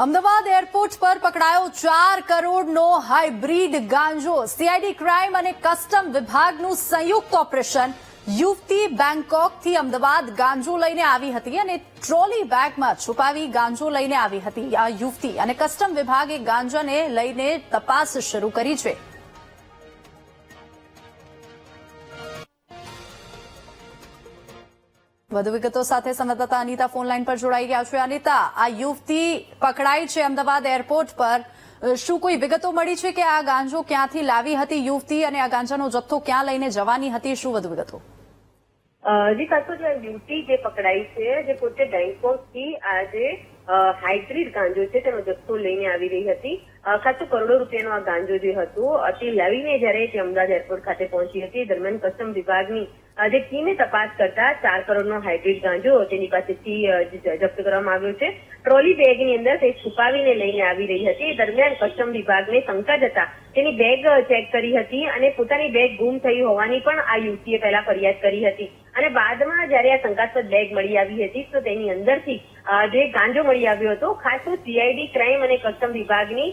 Ahmedabad airport પર પકડાયો 4 કરોડનો હાઇબ્રિડ ગાંજો। સીઆઈડી ક્રાઇમ અને કસ્ટમ વિભાગનું સંયુક્ત ઓપરેશન। યુવતી બેંકોકથી અમદાવાદ ગાંજો લઈને આવી હતી અને ટ્રોલી બેગમાં છુપાવી ગાંજો લઈને આવી હતી આ યુવતી અને કસ્ટમ વિભાગે ગાંજાને લઈને તપાસ શરૂ કરી છે। વધુ વિગતો સાથે સંવાદદાતા અનિતા ફોન લાઈન પર જોડાઈ ગયા છે। અનિતા, આ યુવતી પકડાઈ છે અમદાવાદ એરપોર્ટ પર, શું કોઈ વિગતો મળી છે કે આ ગાંજો ક્યાંથી લાવી હતી યુવતી અને આ ગાંજાનો જથ્થો ક્યાં લઈને જવાની હતી? શું વધુ વિગતો? જી ખાસો જે યુવતી જે પકડાઈ છે, જે પોતે બેંકોકથી આજે હાઇબ્રિડ ગાંજો છે તેનો જથ્થો લઈને આવી રહી હતી। ખાસો કરોડો રૂપિયાનો આ ગાંજો જે હતો તે લાવીને જયારે તે અમદાવાદ એરપોર્ટ ખાતે પહોંચી હતી દરમિયાન કસ્ટમ વિભાગની જે ટીમે તપાસ કરતા 4 કરોડનો હાઇબ્રિડ ગાંજો તેની પાસેથી જપ્ત કરવામાં આવ્યો છે। ટ્રોલી બેગની અંદર તે છુપાવીને લઈને આવી રહી હતી। દરમિયાન કસ્ટમ વિભાગને શંકા જતા તેની બેગ ચેક કરી હતી અને પોતાની બેગ ગુમ થઈ હોવાની પણ આ યુવતીએ પહેલા ફરિયાદ કરી હતી અને બાદમાં જયારે આ શંકાસ્પદ બેગ મળી આવી હતી તો તેની અંદરથી જે ગાંજો મળી આવ્યો હતો। ખાસ સીઆઈડી ક્રાઇમ અને કસ્ટમ વિભાગની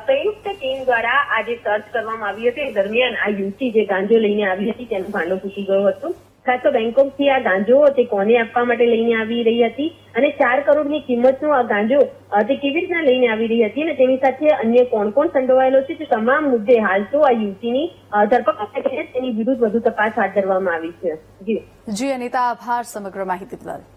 સંયુક્ત ટીમ દ્વારા આજે સર્ચ કરવામાં આવી હતી। દરમિયાન આ યુવતી જે ગાંજો લઈને આવી હતી તેનો ભાંડો ફૂટી ગયો હતો। ખાસ તો બેંકોકથી આ ગાંજો તે કોને આપવા માટે લઈને આવી રહી હતી અને 4 કરોડની કિંમતનો આ ગાંજો તે કેવી રીતના લઈને આવી રહી હતી અને તેની સાથે અન્ય કોણ કોણ સંડોવાયેલો છે તે તમામ મુદ્દે હાલ તો આ યુવતીની ધરપકડ કરીને તેની વિરુદ્ધ વધુ તપાસ હાથ ધરવામાં આવી છે। જી અનિતા, આભાર સમગ્ર માહિતી બદલ।